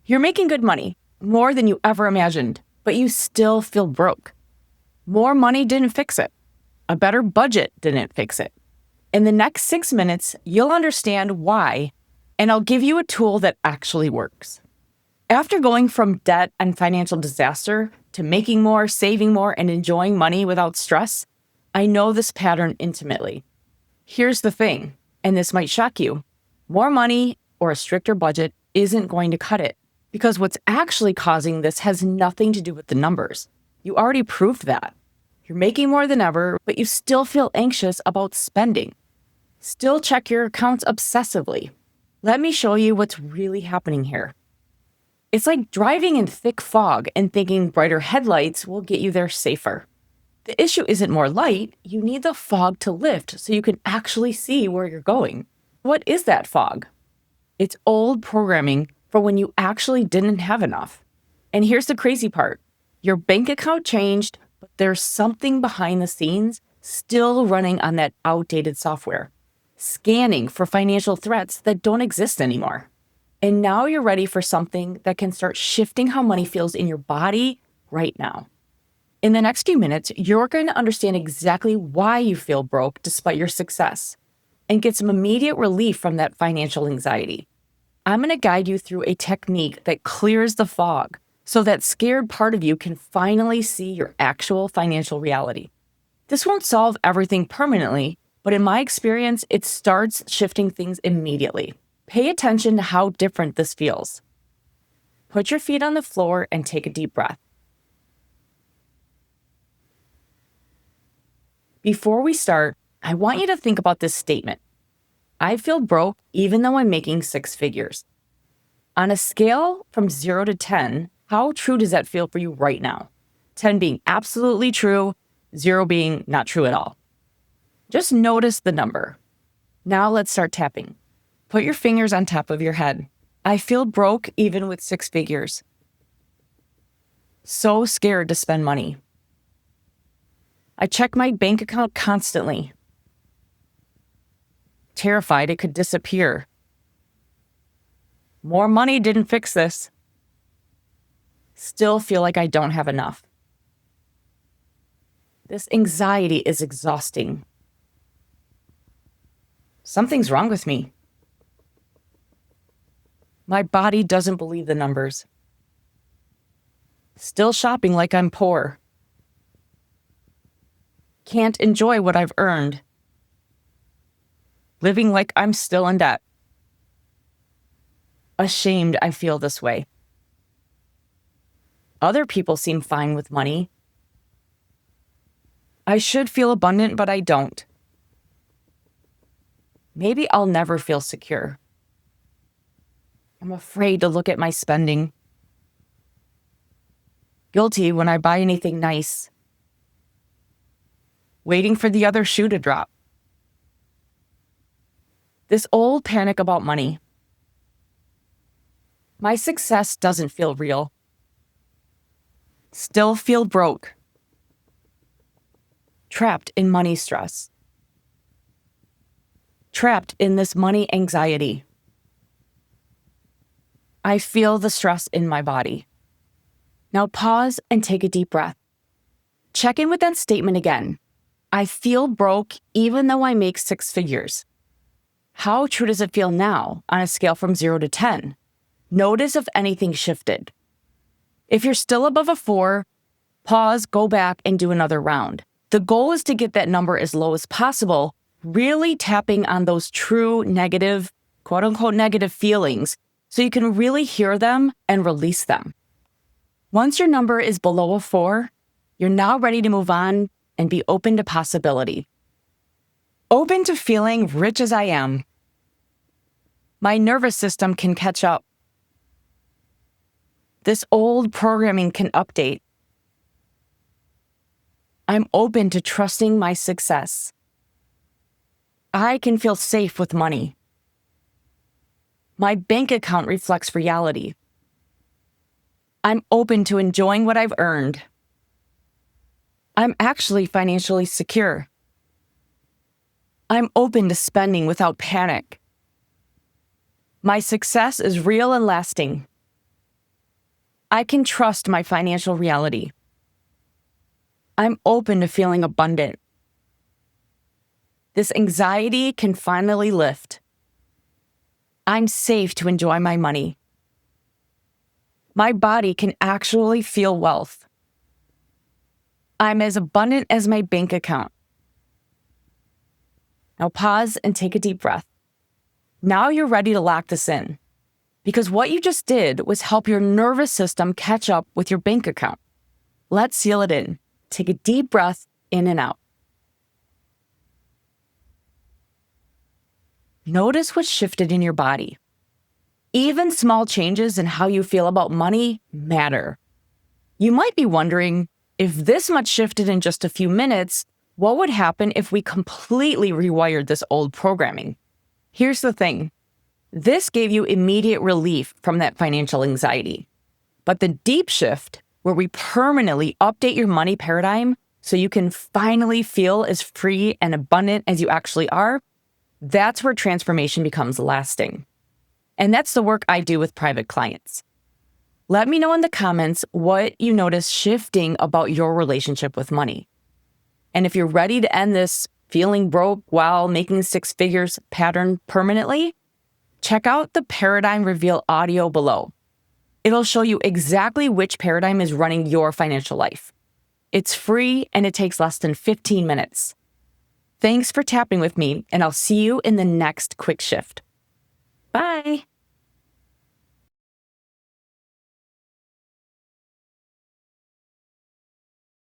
You're making good money, more than you ever imagined, but you still feel broke. More money didn't fix it. A better budget didn't fix it. In the next 6 minutes, you'll understand why, and I'll give you a tool that actually works. After going from debt and financial disaster to making more, saving more, and enjoying money without stress, I know this pattern intimately. Here's the thing, and this might shock you. More money or a stricter budget isn't going to cut it, because what's actually causing this has nothing to do with the numbers. You already proved that. You're making more than ever, but you still feel anxious about spending. Still check your accounts obsessively. Let me show you what's really happening here. It's like driving in thick fog and thinking brighter headlights will get you there safer. The issue isn't more light, you need the fog to lift so you can actually see where you're going. What is that fog? It's old programming for when you actually didn't have enough. And here's the crazy part. Your bank account changed, but there's something behind the scenes still running on that outdated software, scanning for financial threats that don't exist anymore. And now you're ready for something that can start shifting how money feels in your body right now. In the next few minutes, you're going to understand exactly why you feel broke despite your success and get some immediate relief from that financial anxiety. I'm going to guide you through a technique that clears the fog so that scared part of you can finally see your actual financial reality. This won't solve everything permanently, but in my experience, it starts shifting things immediately. Pay attention to how different this feels. Put your feet on the floor and take a deep breath. Before we start, I want you to think about this statement. I feel broke even though I'm making 6 figures. On a scale from 0 to 10, how true does that feel for you right now? 10 being absolutely true, 0 being not true at all. Just notice the number. Now let's start tapping. Put your fingers on top of your head. I feel broke even with 6 figures. So scared to spend money. I check my bank account constantly. Terrified it could disappear. More money didn't fix this. Still feel like I don't have enough. This anxiety is exhausting. Something's wrong with me. My body doesn't believe the numbers. Still shopping like I'm poor. Can't enjoy what I've earned. Living like I'm still in debt. Ashamed I feel this way. Other people seem fine with money. I should feel abundant, but I don't. Maybe I'll never feel secure. I'm afraid to look at my spending. Guilty when I buy anything nice. Waiting for the other shoe to drop. This old panic about money. My success doesn't feel real. Still feel broke. Trapped in money stress. Trapped in this money anxiety. I feel the stress in my body. Now pause and take a deep breath. Check in with that statement again. I feel broke even though I make 6 figures. How true does it feel now on a scale from 0 to 10? Notice if anything shifted. If you're still above a 4, pause, go back, and do another round. The goal is to get that number as low as possible, really tapping on those true negative, quote-unquote negative feelings, so you can really hear them and release them. Once your number is below a 4, you're now ready to move on and be open to possibility. Open to feeling rich as I am. My nervous system can catch up. This old programming can update. I'm open to trusting my success. I can feel safe with money. My bank account reflects reality. I'm open to enjoying what I've earned. I'm actually financially secure. I'm open to spending without panic. My success is real and lasting. I can trust my financial reality. I'm open to feeling abundant. This anxiety can finally lift. I'm safe to enjoy my money. My body can actually feel wealth. I'm as abundant as my bank account. Now pause and take a deep breath. Now you're ready to lock this in, because what you just did was help your nervous system catch up with your bank account. Let's seal it in. Take a deep breath in and out. Notice what shifted in your body. Even small changes in how you feel about money matter. You might be wondering, if this much shifted in just a few minutes, what would happen if we completely rewired this old programming? Here's the thing. This gave you immediate relief from that financial anxiety. But the deep shift, where we permanently update your money paradigm so you can finally feel as free and abundant as you actually are, that's where transformation becomes lasting. And that's the work I do with private clients. Let me know in the comments what you notice shifting about your relationship with money. And if you're ready to end this feeling broke while making six figures pattern permanently, check out the Paradigm Reveal audio below. It'll show you exactly which paradigm is running your financial life. It's free and it takes less than 15 minutes. Thanks for tapping with me, and I'll see you in the next quick shift. Bye.